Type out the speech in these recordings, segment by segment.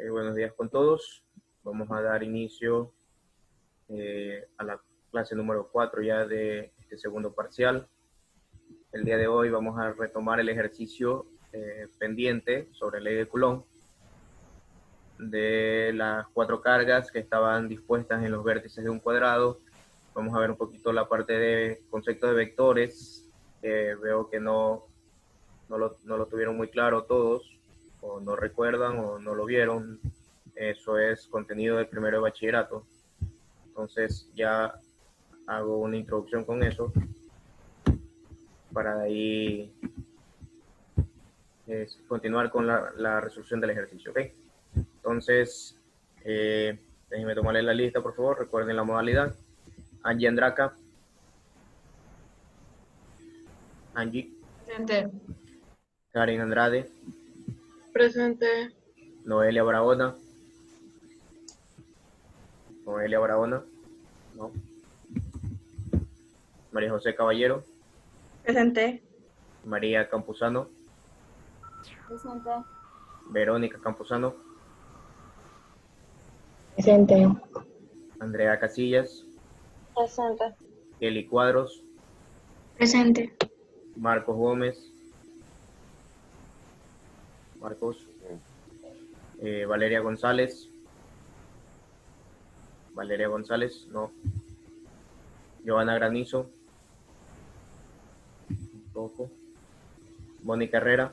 Buenos días con todos. Vamos a dar inicio a la clase número 4 ya de este segundo parcial. El día de hoy vamos a retomar el ejercicio pendiente sobre ley de Coulomb de las 4 cargas que estaban dispuestas en los vértices de un cuadrado. Vamos a ver un poquito la parte de concepto de vectores. Veo que no lo tuvieron muy claro todos, o no recuerdan o no lo vieron. Eso es contenido del primero de bachillerato. Entonces ya hago una introducción con eso para ahí continuar con la resolución del ejercicio, ¿ok? Entonces, déjenme tomarle la lista, por favor. Recuerden la modalidad. Angie Andraca. Angie. Presente. Karen Andrade. Presente. Noelia Barahona. Noelia Barahona. No. María José Caballero. Presente. María Campuzano. Presente. Verónica Campuzano. Presente. Andrea Casillas. Presente. Kelly Cuadros. Presente. Marcos Gómez. Marcos. Valeria González. Valeria González, no. Giovanna Granizo. Tampoco. Mónica Herrera.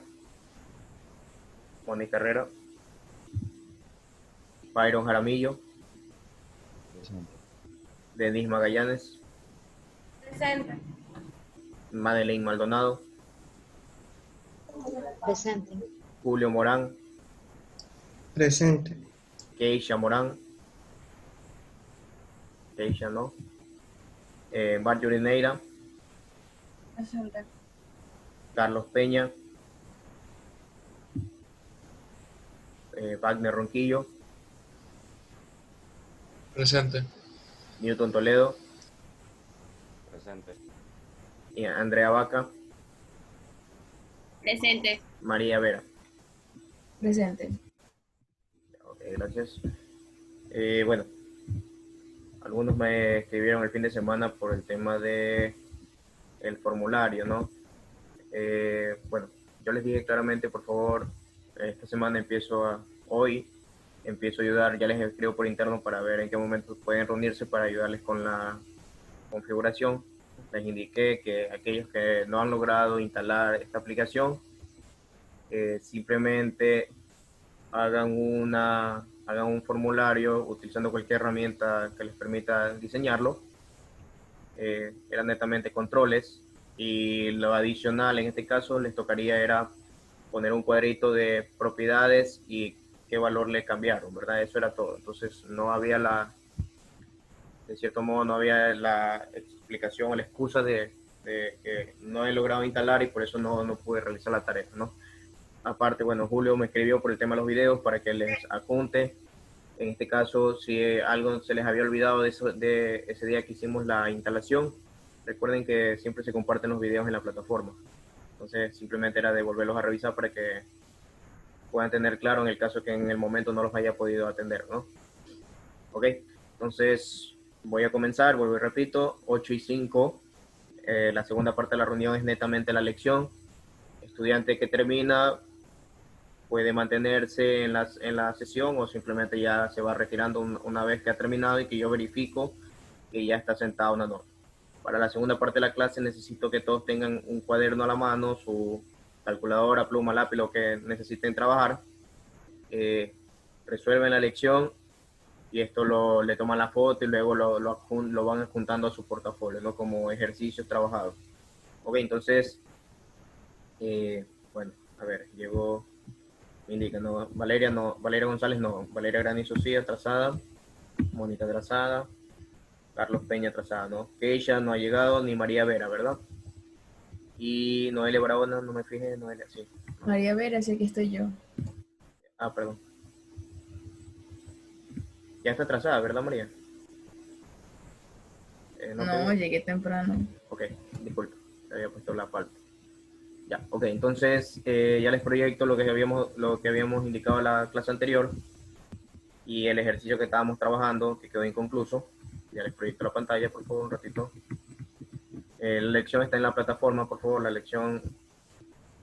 Mónica Herrera. Byron Jaramillo. Presente. Denis Magallanes. Presente. Madeleine Maldonado. Presente. Julio Morán. Presente. Keisha Morán. Keisha no. Marjorie Neira. Presente. Carlos Peña. Wagner Ronquillo. Presente. Newton Toledo. Presente. Y Andrea Vaca. Presente. María Vera. Presente. Ok, gracias. Bueno, algunos me escribieron el fin de semana por el tema de el formulario, ¿no? Bueno, yo les dije claramente, por favor, esta semana hoy empiezo a ayudar, ya les escribo por interno para ver en qué momento pueden reunirse para ayudarles con la configuración. Les indiqué que aquellos que no han logrado instalar esta aplicación, simplemente hagan un formulario utilizando cualquier herramienta que les permita diseñarlo. Eran netamente controles, y lo adicional en este caso les tocaría era poner un cuadrito de propiedades y qué valor le cambiaron, ¿verdad? Eso era todo. Entonces no había de cierto modo no había la explicación o la excusa de que no he logrado instalar y por eso no pude realizar la tarea, ¿no? Aparte, bueno, Julio me escribió por el tema de los videos para que les apunte. En este caso, si algo se les había olvidado de ese día que hicimos la instalación, recuerden que siempre se comparten los videos en la plataforma. Entonces, simplemente era de volverlos a revisar para que puedan tener claro en el caso que en el momento no los haya podido atender, ¿no? Ok, entonces voy a comenzar, vuelvo y repito, 8:05. La segunda parte de la reunión es netamente la lección. Estudiante que termina puede mantenerse en la sesión o simplemente ya se va retirando una vez que ha terminado y que yo verifico que ya está sentado una nota. Para la segunda parte de la clase necesito que todos tengan un cuaderno a la mano, su calculadora, pluma, lápiz, lo que necesiten trabajar. Resuelven la lección y esto le toman la foto y luego lo van juntando a su portafolio, ¿no? Como ejercicios trabajados. Ok, entonces, bueno, a ver, llegó... Me indica, no, Valeria González no, Valeria Granizo sí, atrasada, Mónica atrasada, Carlos Peña atrasada, ¿no? Keisha no ha llegado, ni María Vera, ¿verdad? Y Noelia Barahona, no me fijé, Noelia, sí. No. María Vera, sí, aquí estoy yo. Ah, perdón. Ya está atrasada, ¿verdad, María? No, llegué temprano. Ok, disculpe, le había puesto la falta. Ya, ok, entonces ya les proyecto lo que habíamos indicado en la clase anterior. y el ejercicio que estábamos trabajando, que quedó inconcluso. Ya les proyecto la pantalla, por favor, un ratito. La lección está en la plataforma, por favor. La lección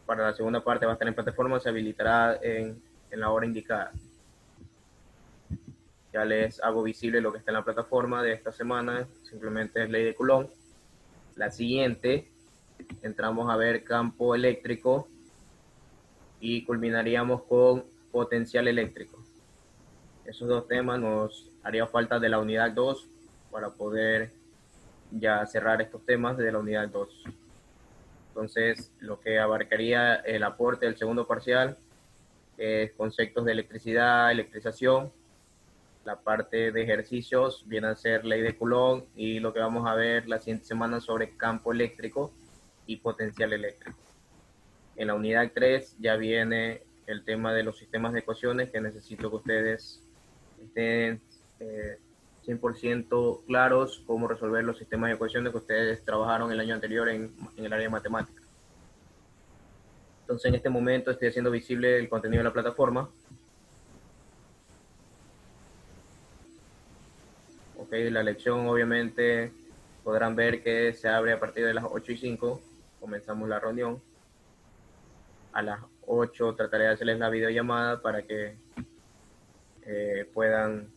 para la segunda parte va a estar en plataforma, se habilitará en la hora indicada. Ya les hago visible lo que está en la plataforma de esta semana, simplemente es ley de Coulomb. La siguiente, entramos a ver campo eléctrico y culminaríamos con potencial eléctrico. Esos dos temas nos haría falta de la unidad 2 para poder ya cerrar estos temas de la unidad 2. Entonces, lo que abarcaría el aporte del segundo parcial es conceptos de electricidad, electrización. La parte de ejercicios viene a ser ley de Coulomb y lo que vamos a ver la siguiente semana sobre campo eléctrico y potencial eléctrico. En la unidad 3 ya viene el tema de los sistemas de ecuaciones, que necesito que ustedes estén 100% claros cómo resolver los sistemas de ecuaciones que ustedes trabajaron el año anterior en el área de matemáticas. Entonces en este momento estoy haciendo visible el contenido de la plataforma. Ok, la lección obviamente podrán ver que se abre a partir de las 8:05, comenzamos la reunión. A las 8 trataré de hacerles la videollamada para que puedan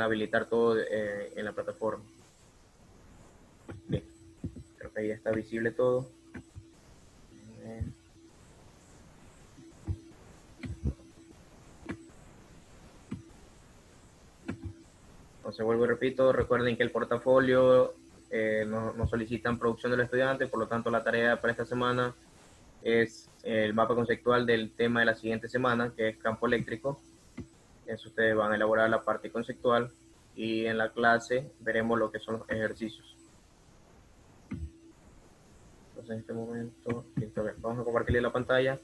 habilitar todo en la plataforma. Listo. Creo que ahí está visible todo. Entonces vuelvo y repito, recuerden que el portafolio nos solicitan producción del estudiante, por lo tanto la tarea para esta semana es el mapa conceptual del tema de la siguiente semana, que es campo eléctrico. Eso ustedes van a elaborar la parte conceptual y en la clase veremos lo que son los ejercicios. Entonces en este momento, listo, a ver, vamos a compartirle la pantalla.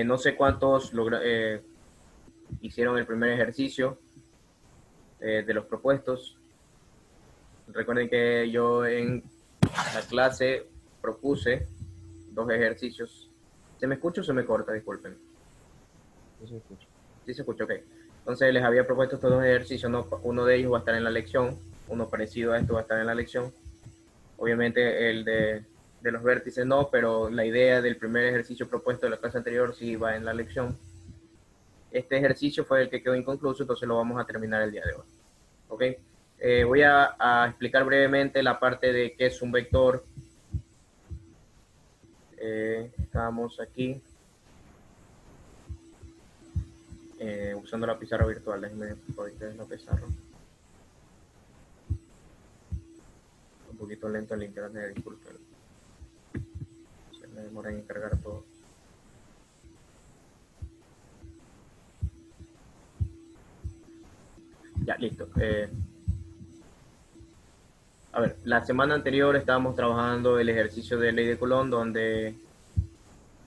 No sé cuántos hicieron el primer ejercicio de los propuestos. Recuerden que yo en la clase propuse 2 ejercicios. ¿Se me escucha o se me corta? Disculpen. Sí se escucha. Sí se escucha, ok. Entonces les había propuesto estos 2 ejercicios, ¿no? Uno de ellos va a estar en la lección, uno parecido a esto va a estar en la lección. Obviamente el de los vértices no, pero la idea del primer ejercicio propuesto de la clase anterior sí va en la lección. Este ejercicio fue el que quedó inconcluso, entonces lo vamos a terminar el día de hoy. ¿Ok? Voy a explicar brevemente la parte de qué es un vector. Estamos aquí usando la pizarra virtual. Déjenme ahorita la pizarra. Un poquito lento el internet, disculpen. Se me demora en cargar todo. Ya, listo. A ver, la semana anterior estábamos trabajando el ejercicio de ley de Coulomb, donde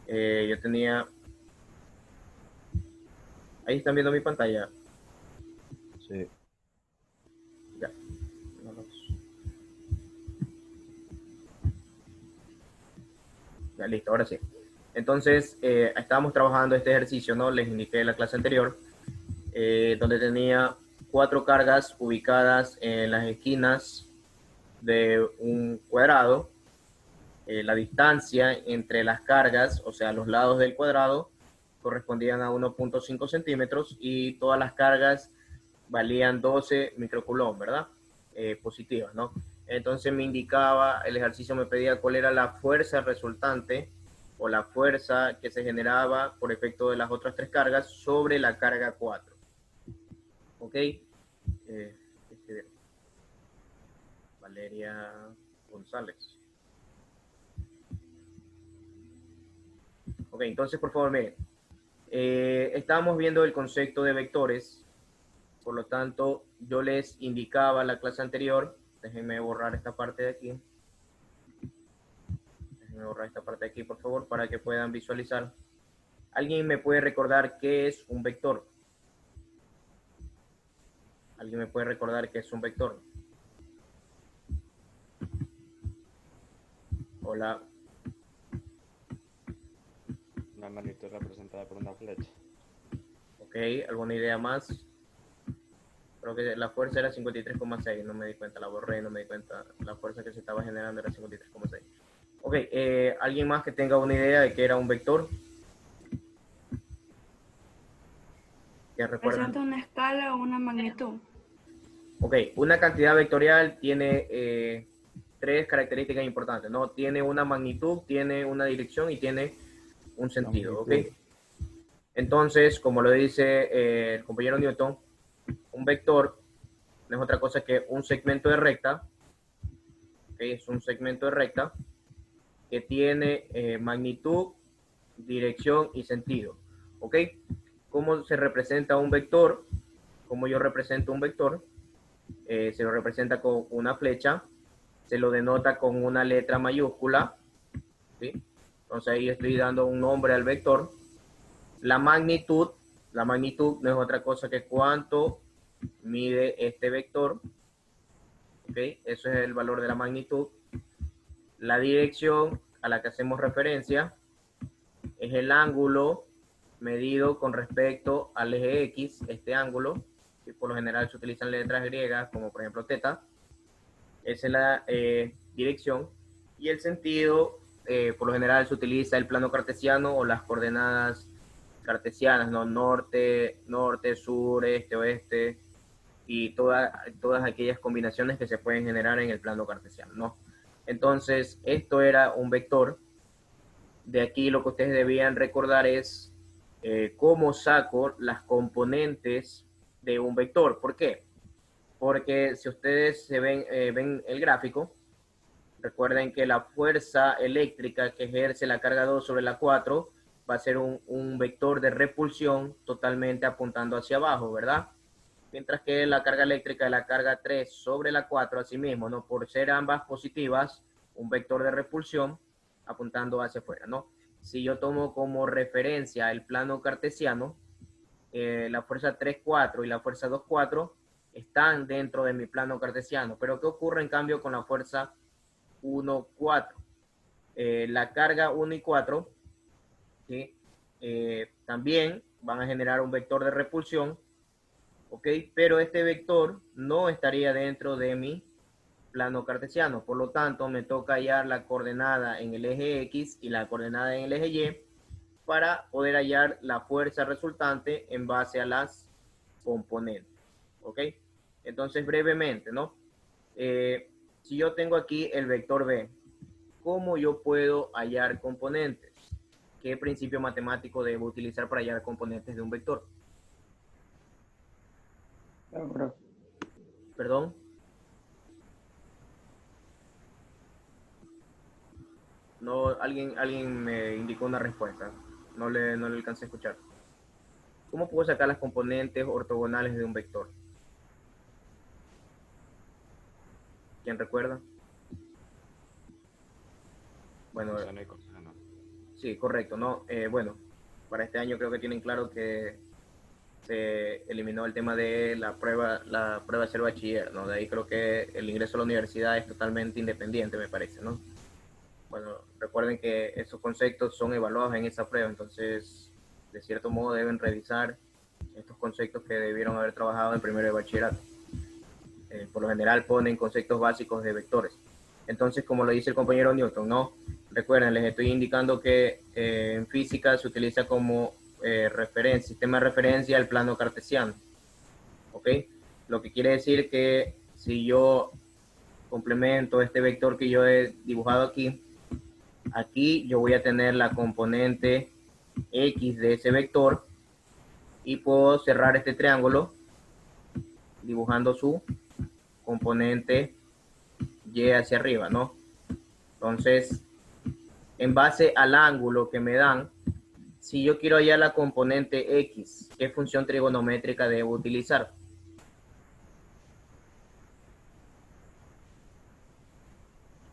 yo tenía... Ahí están viendo mi pantalla. Sí. Ya. Ya, listo, ahora sí. Entonces, estábamos trabajando este ejercicio, ¿no? Les indiqué en la clase anterior, donde tenía 4 cargas ubicadas en las esquinas de un cuadrado. La distancia entre las cargas, o sea, los lados del cuadrado, correspondían a 1.5 centímetros y todas las cargas valían 12 microcoulomb, ¿verdad? Positivas, ¿no? Entonces me indicaba, el ejercicio me pedía cuál era la fuerza resultante o la fuerza que se generaba por efecto de las otras 3 cargas sobre la carga 4. ¿Ok? Valeria González. Ok, entonces por favor, miren. Estábamos viendo el concepto de vectores, por lo tanto, yo les indicaba en la clase anterior, déjenme borrar esta parte de aquí, por favor, para que puedan visualizar. ¿Alguien me puede recordar qué es un vector? ¿Alguien me puede recordar qué es un vector? Hola. Una magnitud representada por una flecha. Ok, ¿alguna idea más? Creo que la fuerza era 53,6, no me di cuenta, la borré, no me di cuenta. La fuerza que se estaba generando era 53,6. Ok, ¿alguien más que tenga una idea de qué era un vector? ¿Que recuerdan? ¿Presenta una escala o una magnitud? Ok, una cantidad vectorial tiene tres características importantes, ¿no? Tiene una magnitud, tiene una dirección y tiene un sentido, ¿ok? Entonces, como lo dice el compañero Newton, un vector no es otra cosa que un segmento de recta, ¿ok? Es un segmento de recta que tiene magnitud, dirección y sentido, ¿ok? ¿Cómo se representa un vector? ¿Cómo yo represento un vector? Se lo representa con una flecha, se lo denota con una letra mayúscula, ¿sí? Entonces ahí estoy dando un nombre al vector. La magnitud no es otra cosa que cuánto mide este vector, ¿ok? Eso es el valor de la magnitud. La dirección a la que hacemos referencia es el ángulo medido con respecto al eje X, este ángulo, que por lo general se utilizan letras griegas, como por ejemplo teta. Esa es la dirección. Y el sentido, por lo general se utiliza el plano cartesiano o las coordenadas cartesianas, ¿no? Norte, sur, este, oeste, y todas aquellas combinaciones que se pueden generar en el plano cartesiano, ¿no? Entonces, esto era un vector. De aquí lo que ustedes debían recordar es cómo saco las componentes de un vector. ¿Por qué? Porque si ustedes ven el gráfico, recuerden que la fuerza eléctrica que ejerce la carga 2 sobre la 4 va a ser un vector de repulsión totalmente apuntando hacia abajo, ¿verdad? Mientras que la carga eléctrica de la carga 3 sobre la 4, asimismo, ¿no? Por ser ambas positivas, un vector de repulsión apuntando hacia afuera, ¿no? Si yo tomo como referencia el plano cartesiano, la fuerza 3,4 y la fuerza 2,4 están dentro de mi plano cartesiano. Pero ¿qué ocurre en cambio con la fuerza 1,4? La carga 1 y 4, ¿sí? También van a generar un vector de repulsión, ¿ok? Pero este vector no estaría dentro de mi plano cartesiano. Por lo tanto, me toca hallar la coordenada en el eje X y la coordenada en el eje Y para poder hallar la fuerza resultante en base a las componentes, ¿ok? Entonces, brevemente, ¿no? Si yo tengo aquí el vector B, ¿cómo yo puedo hallar componentes? ¿Qué principio matemático debo utilizar para hallar componentes de un vector? ¿Perdón? No, alguien me indicó una respuesta. No le alcancé a escuchar. ¿Cómo puedo sacar las componentes ortogonales de un vector? ¿Quién recuerda? Bueno, Coseno y coseno. sí, correcto, ¿no? Bueno, para este año creo que tienen claro que se eliminó el tema de la prueba de ser bachiller, ¿no? De ahí creo que el ingreso a la universidad es totalmente independiente, me parece, ¿no? Bueno, recuerden que esos conceptos son evaluados en esa prueba, entonces, de cierto modo, deben revisar estos conceptos que debieron haber trabajado en primero de bachillerato. Por lo general ponen conceptos básicos de vectores. Entonces, como lo dice el compañero Newton, ¿no? Recuerden, les estoy indicando que en física se utiliza como sistema de referencia el plano cartesiano, ¿ok? Lo que quiere decir que si yo complemento este vector que yo he dibujado aquí yo voy a tener la componente X de ese vector y puedo cerrar este triángulo dibujando su componente Y hacia arriba, ¿no? Entonces, en base al ángulo que me dan, si yo quiero hallar la componente X, ¿qué función trigonométrica debo utilizar?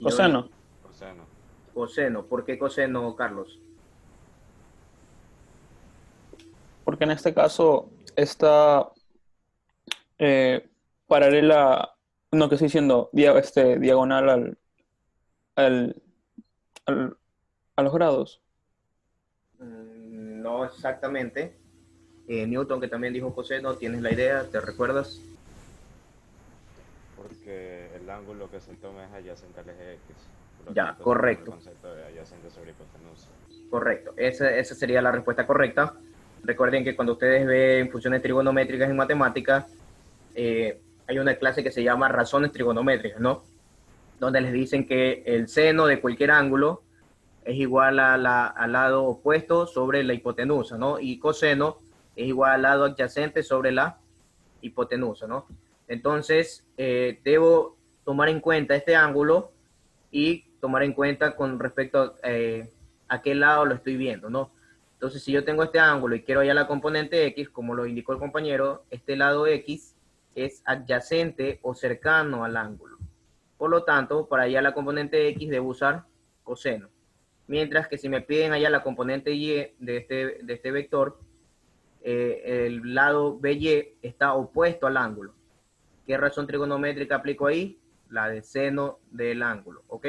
Coseno, Coseno. Coseno. ¿Por qué coseno, Carlos? porque en este caso está paralela, no que estoy diciendo, diagonal al, al- a los grados. No exactamente. Newton, que también dijo coseno, ¿tienes la idea? ¿Te recuerdas? Porque el ángulo que se toma es adyacente al eje X. Por lo Ya, tanto, se toma correcto. el concepto de adyacente sobre hipotenusa. Correcto, esa sería la respuesta correcta. Recuerden que cuando ustedes ven funciones trigonométricas en matemáticas, hay una clase que se llama razones trigonométricas, ¿no? Donde les dicen que el seno de cualquier ángulo es igual al lado opuesto sobre la hipotenusa, ¿no? Y coseno es igual al lado adyacente sobre la hipotenusa, ¿no? Entonces, debo tomar en cuenta este ángulo y tomar en cuenta con respecto a qué lado lo estoy viendo, ¿no? Entonces, si yo tengo este ángulo y quiero hallar la componente X, como lo indicó el compañero, este lado X es adyacente o cercano al ángulo. Por lo tanto, para hallar la componente X debo usar coseno. Mientras que si me piden hallar la componente Y de este vector, el lado BY está opuesto al ángulo. ¿Qué razón trigonométrica aplico ahí? La de seno del ángulo, ¿ok?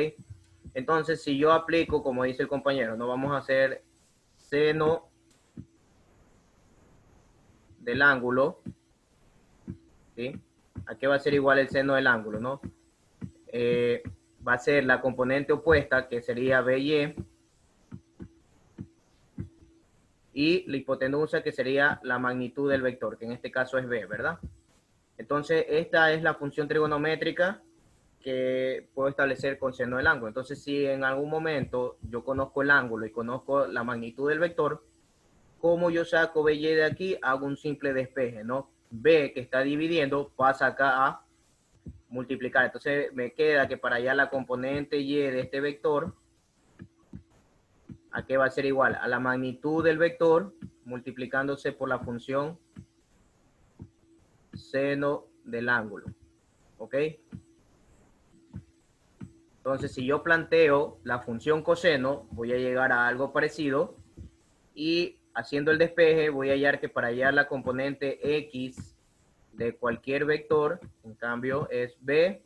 Entonces, si yo aplico, como dice el compañero, no vamos a hacer seno del ángulo, ¿sí? ¿A qué va a ser igual el seno del ángulo, no? Va a ser la componente opuesta, que sería BY, y la hipotenusa, que sería la magnitud del vector, que en este caso es B, ¿verdad? Entonces, esta es la función trigonométrica que puedo establecer con seno del ángulo. Entonces, si en algún momento yo conozco el ángulo y conozco la magnitud del vector, ¿cómo yo saco BY de aquí? Hago un simple despeje, ¿no? B, que está dividiendo, pasa acá a multiplicar. Entonces, me queda que para hallar la componente Y de este vector, ¿a qué va a ser igual? A la magnitud del vector multiplicándose por la función seno del ángulo. ¿Ok? Entonces, si yo planteo la función coseno, voy a llegar a algo parecido y haciendo el despeje voy a hallar que para hallar la componente X de cualquier vector, en cambio, es B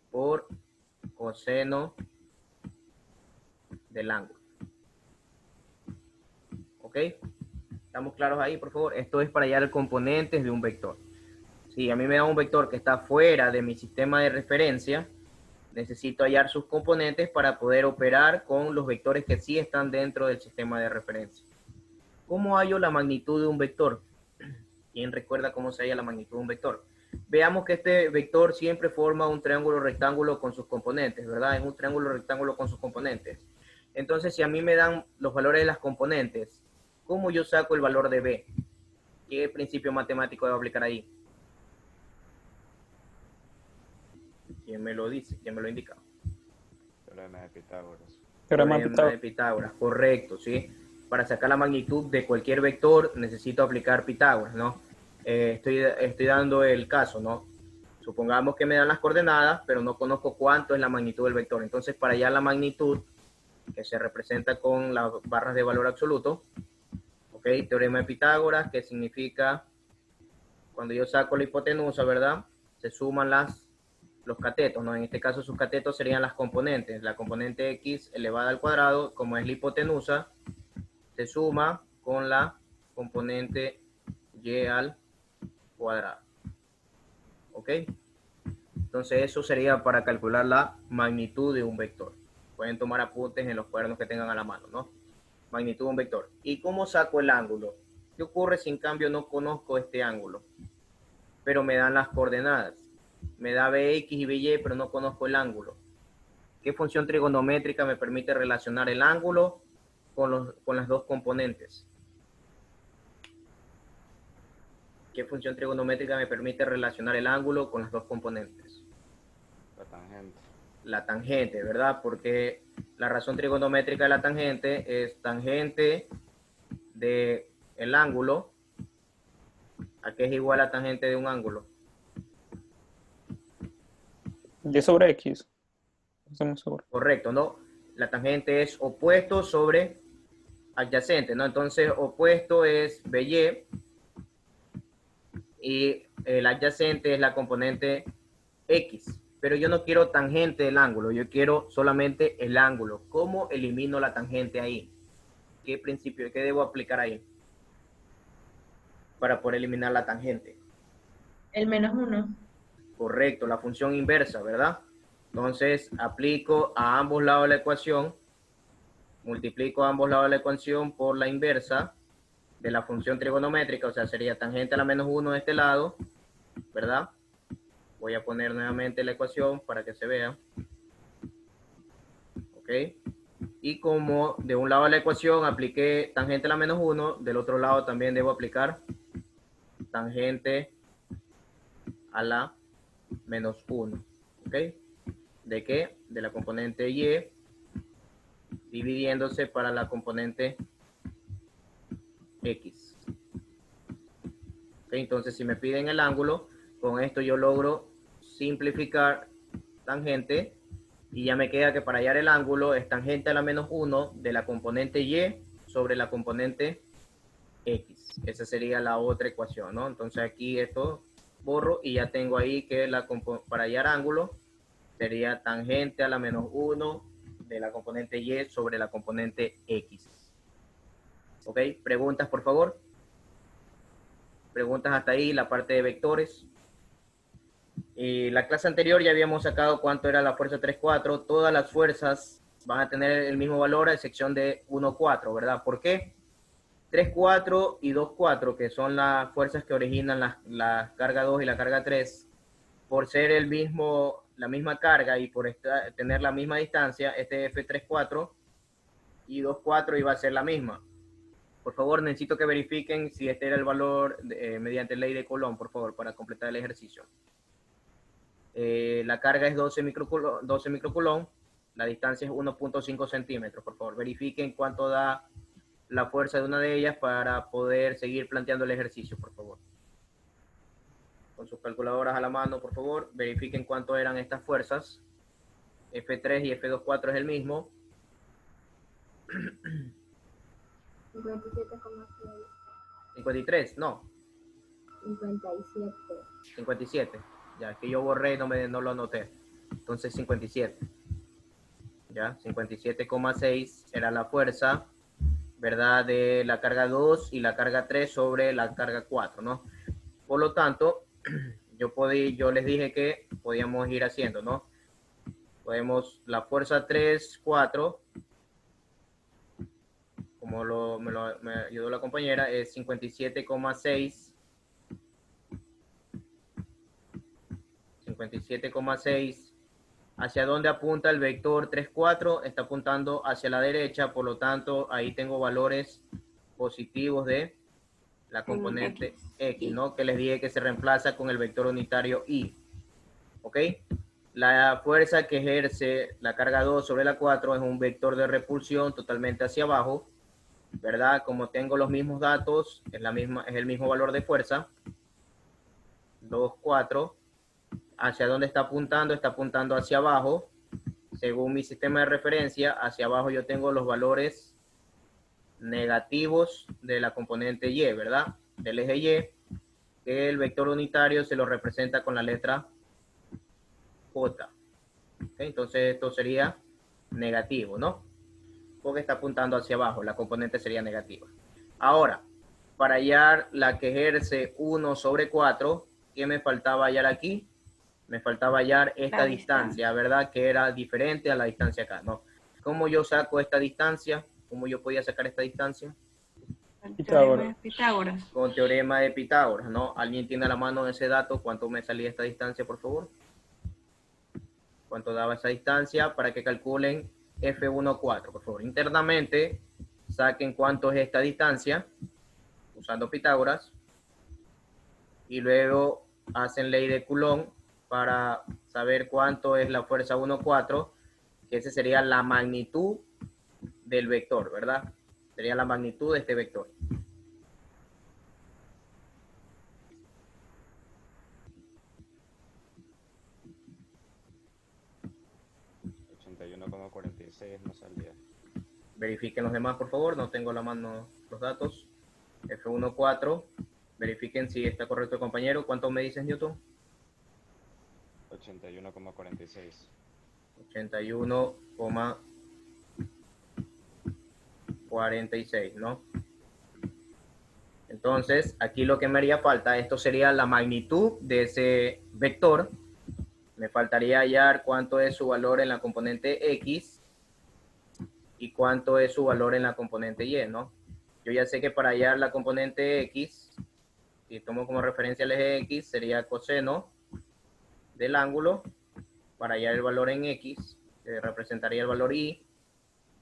por coseno del ángulo. ¿Ok? ¿Estamos claros ahí, por favor? Esto es para hallar componentes de un vector. Si a mí me da un vector que está fuera de mi sistema de referencia, necesito hallar sus componentes para poder operar con los vectores que sí están dentro del sistema de referencia. ¿Cómo hallo la magnitud de un vector? ¿Quién recuerda cómo se halla la magnitud de un vector? Veamos que este vector siempre forma un triángulo rectángulo con sus componentes, ¿verdad? Es un triángulo rectángulo con sus componentes. Entonces, si a mí me dan los valores de las componentes, ¿cómo yo saco el valor de B? ¿Qué principio matemático debo aplicar ahí? ¿Quién me lo dice? ¿Quién me lo indica? Teorema de Pitágoras. Teorema de Teorema Pitágoras. de Pitágoras, correcto, ¿sí? Para sacar la magnitud de cualquier vector necesito aplicar Pitágoras, ¿no? Estoy dando el caso, ¿no? Supongamos que me dan las coordenadas, pero no conozco cuánto es la magnitud del vector. Entonces, para hallar la magnitud, que se representa con las barras de valor absoluto, ¿ok? Teorema de Pitágoras, que significa, cuando yo saco la hipotenusa, ¿verdad? Se suman los catetos, ¿no? En este caso sus catetos serían las componentes. La componente X elevada al cuadrado, como es la hipotenusa, se suma con la componente Y al cuadrado. ¿Ok? Entonces eso sería para calcular la magnitud de un vector. Pueden tomar apuntes en los cuadernos que tengan a la mano, ¿no? Magnitud de un vector. ¿Y cómo saco el ángulo? ¿Qué ocurre si en cambio no conozco este ángulo? Pero me dan las coordenadas. Me da Bx y By, pero no conozco el ángulo. ¿Qué función trigonométrica me permite relacionar el ángulo con las dos componentes? ¿Qué función trigonométrica me permite relacionar el ángulo con las dos componentes? La tangente. La tangente, ¿verdad? Porque la razón trigonométrica de la tangente es tangente de el ángulo. ¿A qué es igual a tangente de un ángulo? Y sobre X. No estoy muy seguro. Correcto, ¿no? La tangente es opuesto sobre adyacente, ¿no? Entonces, opuesto es BY y el adyacente es la componente X. Pero yo no quiero tangente del ángulo, yo quiero solamente el ángulo. ¿Cómo elimino la tangente ahí? ¿Qué principio, qué debo aplicar ahí? para poder eliminar la tangente. El -1. Correcto, la función inversa, ¿verdad? Entonces, aplico a ambos lados de la ecuación, multiplico a ambos lados de la ecuación por la inversa de la función trigonométrica, o sea, sería tangente a la -1 de este lado, ¿verdad? Voy a poner nuevamente la ecuación para que se vea. ¿Ok? Y como de un lado de la ecuación apliqué tangente a la -1, del otro lado también debo aplicar tangente a la -1. ¿Ok? ¿De qué? De la componente y dividiéndose para la componente x. ¿Ok? Entonces, si me piden el ángulo, con esto yo logro simplificar tangente y ya me queda que para hallar el ángulo es tangente a la -1 de la componente y sobre la componente x. Esa sería la otra ecuación, ¿no? Entonces aquí esto borro y ya tengo ahí que para hallar ángulo sería tangente a la -1 de la componente y sobre la componente x. ¿Ok? Preguntas, por favor. Preguntas hasta ahí, la parte de vectores. Y la clase anterior ya habíamos sacado cuánto era la fuerza 3,4. Todas las fuerzas van a tener el mismo valor a excepción de 1,4, ¿verdad? ¿Por qué? 3,4 y 2,4, que son las fuerzas que originan la carga 2 y la carga 3, por ser la misma carga y por tener la misma distancia, este F3,4 y 2,4 iba a ser la misma. Por favor, necesito que verifiquen si este era el valor mediante ley de Coulomb, por favor, para completar el ejercicio. La carga es 12 microcoulomb, la distancia es 1.5 centímetros. Por favor, verifiquen cuánto da la fuerza de una de ellas para poder seguir planteando el ejercicio, por favor. Con sus calculadoras a la mano, por favor, verifiquen cuánto eran estas fuerzas. F3 y F2,4 es el mismo. 57,6. 53, no. 57. 57. Ya, es que yo borré y no lo anoté. Entonces 57. Ya, 57,6 era la fuerza, ¿verdad? De la carga 2 y la carga 3 sobre la carga 4, ¿no? Por lo tanto, yo les dije que podíamos ir haciendo, ¿no? La fuerza 3, 4, como me ayudó la compañera, es 57,6. 57,6. ¿Hacia dónde apunta el vector 3, 4? Está apuntando hacia la derecha, por lo tanto, ahí tengo valores positivos de la componente X, ¿no? Que les dije que se reemplaza con el vector unitario Y. ¿Ok? La fuerza que ejerce la carga 2 sobre la 4 es un vector de repulsión totalmente hacia abajo, ¿verdad? Como tengo los mismos datos, es el mismo valor de fuerza. 2, 4. ¿Hacia dónde está apuntando? Está apuntando hacia abajo. Según mi sistema de referencia, hacia abajo yo tengo los valores negativos de la componente Y, ¿verdad? Del eje Y, que el vector unitario se lo representa con la letra J. ¿Okay? Entonces esto sería negativo, ¿no? Porque está apuntando hacia abajo, la componente sería negativa. Ahora, para hallar la que ejerce 1 sobre 4, ¿qué me faltaba hallar aquí? Me faltaba hallar esta distancia, ¿verdad? Que era diferente a la distancia acá, ¿no? ¿Cómo yo saco esta distancia? ¿Cómo yo podía sacar esta distancia? Pitágoras. Con teorema de Pitágoras, ¿no? ¿Alguien tiene a la mano ese dato? ¿Cuánto me salía esta distancia, por favor? ¿Cuánto daba esa distancia? Para que calculen F1,4, por favor. Internamente, saquen cuánto es esta distancia, usando Pitágoras, y luego hacen ley de Coulomb para saber cuánto es la fuerza 1,4, que esa sería la magnitud del vector, ¿verdad? Sería la magnitud de este vector. No salía. Verifiquen los demás, por favor. No tengo a la mano los datos. F1,4. Verifiquen si está correcto el compañero. ¿Cuánto me dices, Newton? 81,46. 81,46, ¿no? Entonces, aquí lo que me haría falta, esto sería la magnitud de ese vector. Me faltaría hallar cuánto es su valor en la componente X y cuánto es su valor en la componente Y, ¿no? Yo ya sé que para hallar la componente X, si tomo como referencia el eje X, sería coseno del ángulo. Para hallar el valor en X, representaría el valor Y.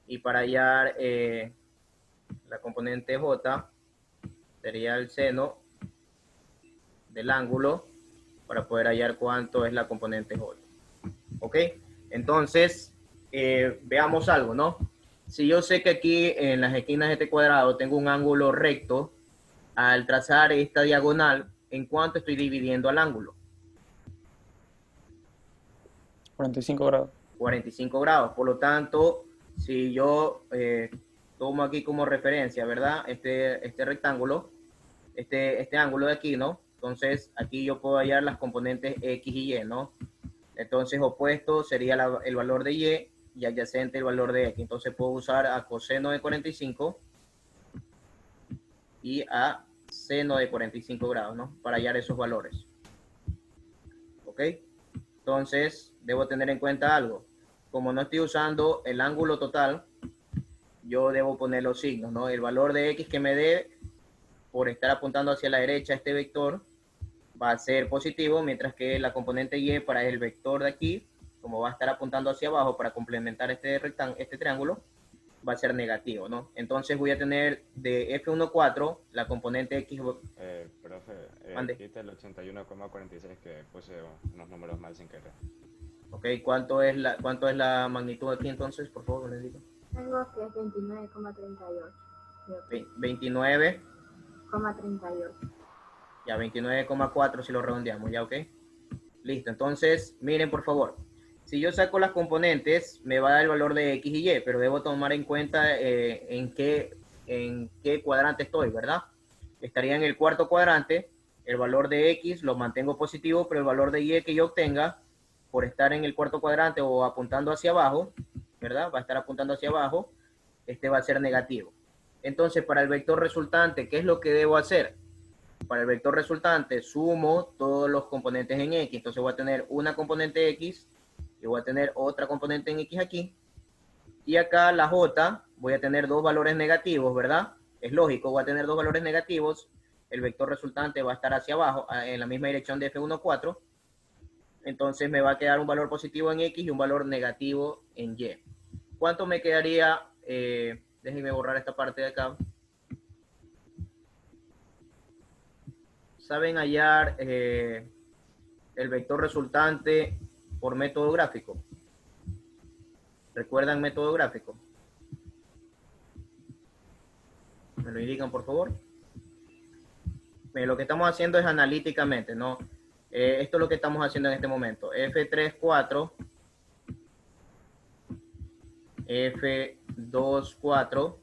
Y para hallar la componente J, sería el seno del ángulo para poder hallar cuánto es la componente J. ¿Ok? Entonces, veamos algo, ¿no? Si yo sé que aquí en las esquinas de este cuadrado tengo un ángulo recto, al trazar esta diagonal, ¿en cuánto estoy dividiendo al ángulo? 45 grados. 45 grados. Por lo tanto, si yo tomo aquí como referencia, ¿verdad? Este rectángulo, este ángulo de aquí, ¿no? Entonces, aquí yo puedo hallar las componentes X y Y, ¿no? Entonces, opuesto sería el valor de y adyacente el valor de X. Entonces, puedo usar a coseno de 45 y a seno de 45 grados, ¿no? Para hallar esos valores. ¿Ok? Entonces, debo tener en cuenta algo. Como no estoy usando el ángulo total, yo debo poner los signos, ¿no? El valor de X que me dé por estar apuntando hacia la derecha este vector va a ser positivo, mientras que la componente Y para el vector de aquí, como va a estar apuntando hacia abajo para complementar este triángulo, va a ser negativo, ¿no? Entonces voy a tener de F1,4 la componente X. Profe, quita el 81,46 que puse unos números mal sin querer. Ok, ¿cuánto es la magnitud aquí entonces? Por favor, les digo. Tengo que es 29,38. 29,38. Ya, 29,4 si lo redondeamos, ya, ok. Listo, entonces, miren por favor. Si yo saco las componentes, me va a dar el valor de X y Y, pero debo tomar en cuenta en qué cuadrante estoy, ¿verdad? Estaría en el cuarto cuadrante, el valor de X lo mantengo positivo, pero el valor de Y que yo obtenga, por estar en el cuarto cuadrante o apuntando hacia abajo, ¿verdad? Va a estar apuntando hacia abajo, este va a ser negativo. Entonces, para el vector resultante, ¿qué es lo que debo hacer? Para el vector resultante, sumo todos los componentes en X. Entonces voy a tener una componente X y voy a tener otra componente en X aquí. Y acá la J, voy a tener dos valores negativos, ¿verdad? Es lógico, voy a tener dos valores negativos. El vector resultante va a estar hacia abajo, en la misma dirección de F1,4. Entonces me va a quedar un valor positivo en X y un valor negativo en Y. ¿Cuánto me quedaría? Déjenme borrar esta parte de acá. ¿Saben hallar el vector resultante por método gráfico? ¿Recuerdan método gráfico? ¿Me lo indican, por favor? Lo que estamos haciendo es analíticamente, ¿no? Esto es lo que estamos haciendo en este momento. F3,4, F2,4,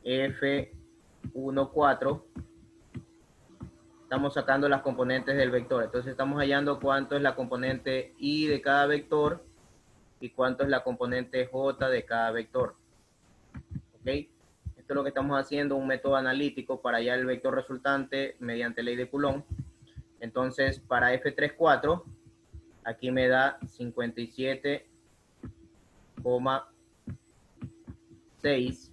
F1,4. Estamos sacando las componentes del vector. Entonces estamos hallando cuánto es la componente Y de cada vector y cuánto es la componente J de cada vector. ¿Ok? Esto es lo que estamos haciendo, un método analítico para hallar el vector resultante mediante ley de Coulomb. Entonces, para F3,4, aquí me da 57,6.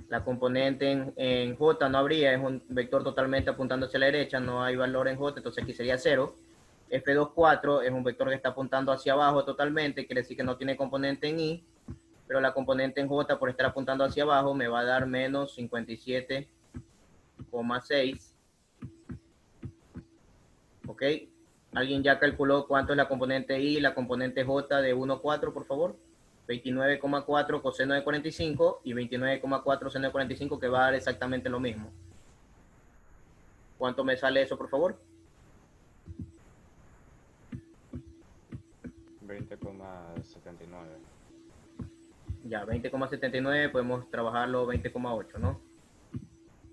La componente en J no habría, es un vector totalmente apuntando hacia la derecha, no hay valor en J, entonces aquí sería 0. F2,4 es un vector que está apuntando hacia abajo totalmente, quiere decir que no tiene componente en Y, pero la componente en J por estar apuntando hacia abajo me va a dar menos 57,6. ¿Ok? ¿Alguien ya calculó cuánto es la componente Y y la componente J de 1,4, por favor? 29,4 coseno de 45 y 29,4 seno de 45, que va a dar exactamente lo mismo. ¿Cuánto me sale eso, por favor? 20,79. Ya, 20,79, podemos trabajarlo 20,8, ¿no?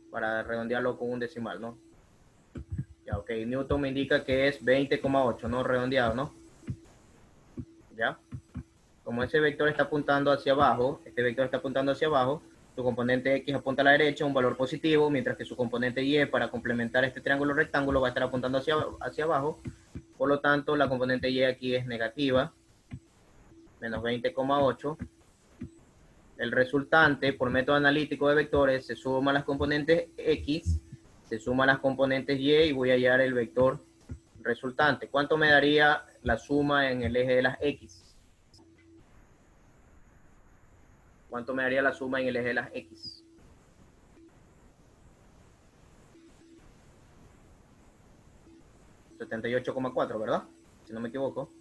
Para redondearlo con un decimal, ¿no? Ya, ok, Newton me indica que es 20,8, ¿no? Redondeado, ¿no? Ya. Como ese vector está apuntando hacia abajo, este vector está apuntando hacia abajo, su componente X apunta a la derecha, un valor positivo, mientras que su componente Y, para complementar este triángulo rectángulo, va a estar apuntando hacia abajo. Por lo tanto, la componente Y aquí es negativa, menos 20,8. El resultante, por método analítico de vectores, se suma las componentes X, se suman las componentes Y y voy a hallar el vector resultante. ¿Cuánto me daría la suma en el eje de las X? ¿Cuánto me daría la suma en el eje de las X? $78,4, ¿verdad? Si no me equivoco.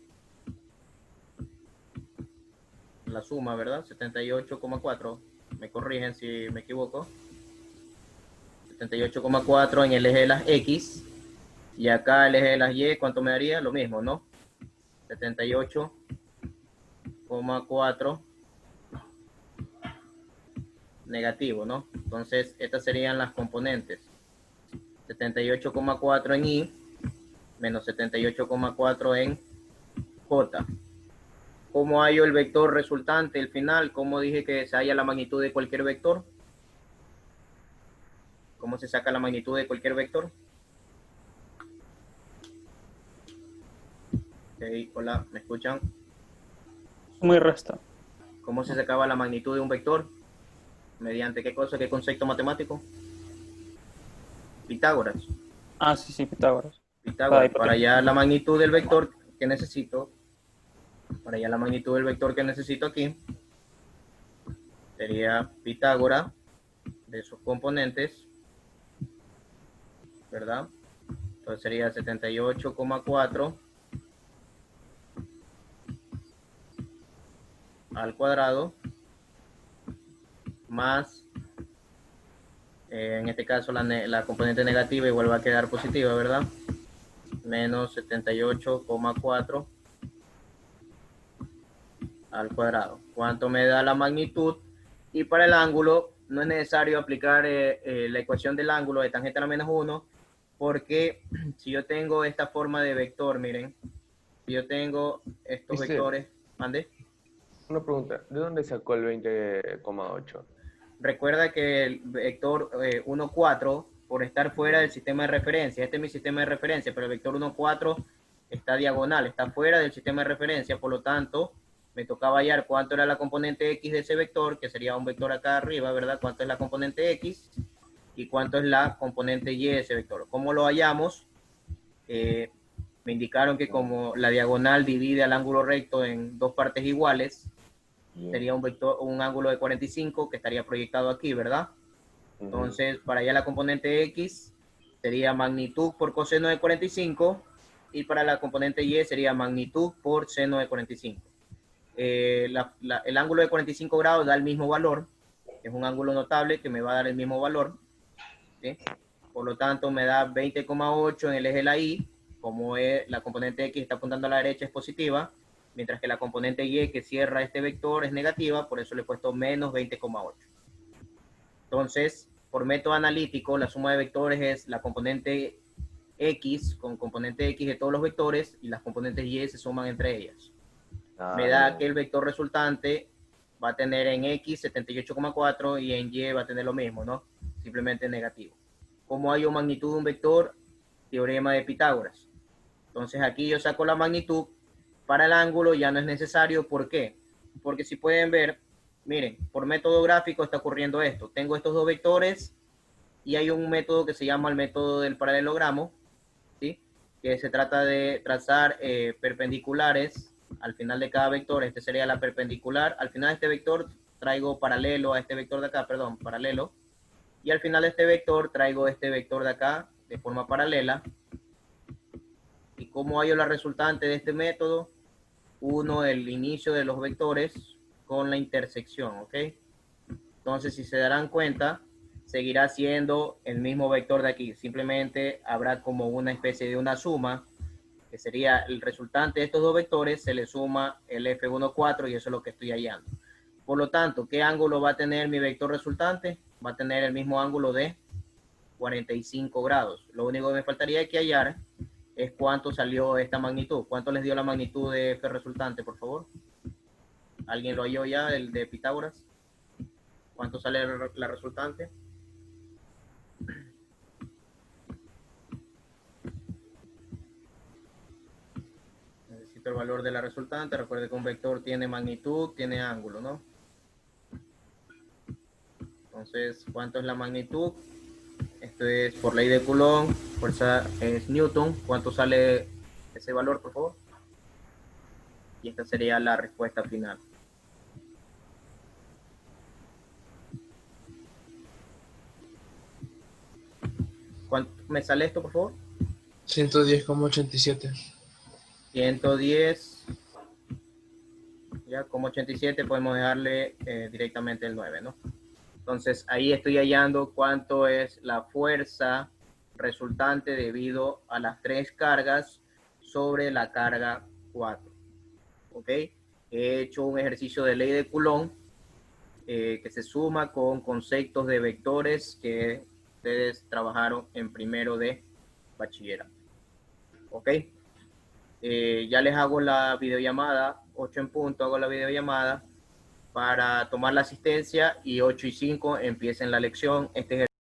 La suma, ¿verdad? 78,4. Me corrigen si me equivoco. 78,4 en el eje de las X. Y acá el eje de las Y, ¿cuánto me daría? Lo mismo, ¿no? 78,4 negativo, ¿no? Entonces, estas serían las componentes. 78,4 en Y, menos 78,4 en J. ¿Cómo hallo el vector resultante, el final? ¿Cómo dije que se halla la magnitud de cualquier vector? ¿Cómo se saca la magnitud de cualquier vector? Okay, hola, ¿me escuchan? Suma y resta. ¿Cómo se sacaba la magnitud de un vector? ¿Mediante qué cosa? ¿Qué concepto matemático? Pitágoras. Ah, sí, Pitágoras. Pitágoras. Para hallar la magnitud del vector que necesito, aquí, sería Pitágoras de sus componentes, ¿verdad? Entonces sería 78,4 al cuadrado más, en este caso la componente negativa igual va a quedar positiva, ¿verdad? Menos 78,4 al cuadrado. ¿Cuánto me da la magnitud? Y para el ángulo no es necesario aplicar la ecuación del ángulo de tangente a la menos 1, porque si yo tengo esta forma de vector, miren, si yo tengo estos vectores, ¿ande? Una pregunta, ¿de dónde sacó el 20,8? Recuerda que el vector 1, 4, por estar fuera del sistema de referencia, este es mi sistema de referencia, pero el vector 1, 4 está diagonal, está fuera del sistema de referencia, por lo tanto, me tocaba hallar cuánto era la componente X de ese vector, que sería un vector acá arriba, ¿verdad? Cuánto es la componente X y cuánto es la componente Y de ese vector. ¿Cómo lo hallamos? Me indicaron que como la diagonal divide al ángulo recto en dos partes iguales, sería un ángulo de 45 que estaría proyectado aquí, ¿verdad? Entonces, para allá la componente X sería magnitud por coseno de 45 y para la componente Y sería magnitud por seno de 45. El ángulo de 45 grados da el mismo valor, es un ángulo notable que me va a dar el mismo valor, ¿sí? Por lo tanto, me da 20,8 en el eje de la Y, como la componente X está apuntando a la derecha es positiva, mientras que la componente Y que cierra este vector es negativa, por eso le he puesto menos 20,8. Entonces, por método analítico, la suma de vectores es la componente X con componente X de todos los vectores y las componentes Y se suman entre ellas. Me da que el vector resultante va a tener en X 78,4 y en Y va a tener lo mismo, ¿no? Simplemente negativo. ¿Cómo hallo magnitud de un vector? Teorema de Pitágoras. Entonces aquí yo saco la magnitud. Para el ángulo ya no es necesario. ¿Por qué? Porque si pueden ver, miren, por método gráfico está ocurriendo esto. Tengo estos dos vectores y hay un método que se llama el método del paralelogramo, ¿sí? Que se trata de trazar perpendiculares al final de cada vector. Este sería la perpendicular. Al final de este vector traigo paralelo a este vector de acá, perdón, paralelo. Y al final de este vector traigo este vector de acá de forma paralela. ¿Y cómo hallo la resultante de este método? Uno, el inicio de los vectores con la intersección, ¿ok? Entonces, si se darán cuenta, seguirá siendo el mismo vector de aquí. Simplemente habrá como una especie de una suma, que sería el resultante de estos dos vectores, se le suma el F1,4 y eso es lo que estoy hallando. Por lo tanto, ¿qué ángulo va a tener mi vector resultante? Va a tener el mismo ángulo de 45 grados. Lo único que me faltaría que hallar es cuánto salió esta magnitud. ¿Cuánto les dio la magnitud de F resultante, por favor? ¿Alguien lo halló ya, el de Pitágoras? ¿Cuánto sale la resultante? Necesito el valor de la resultante. Recuerde que un vector tiene magnitud, tiene ángulo, ¿no? Entonces, ¿cuánto es la magnitud? Esto es por ley de Coulomb, fuerza es Newton. ¿Cuánto sale ese valor, por favor? Y esta sería la respuesta final. ¿Cuánto me sale esto, por favor? 110,87. 110, ya como 87 podemos dejarle directamente el 9, ¿no? Entonces ahí estoy hallando cuánto es la fuerza resultante debido a las 3 cargas sobre la carga 4. ¿Ok? He hecho un ejercicio de ley de Coulomb que se suma con conceptos de vectores que ustedes trabajaron en primero de bachillerato. ¿Ok? Ya les hago la videollamada, 8 en punto hago la videollamada para tomar la asistencia y 8 y 5 empiecen la lección. Este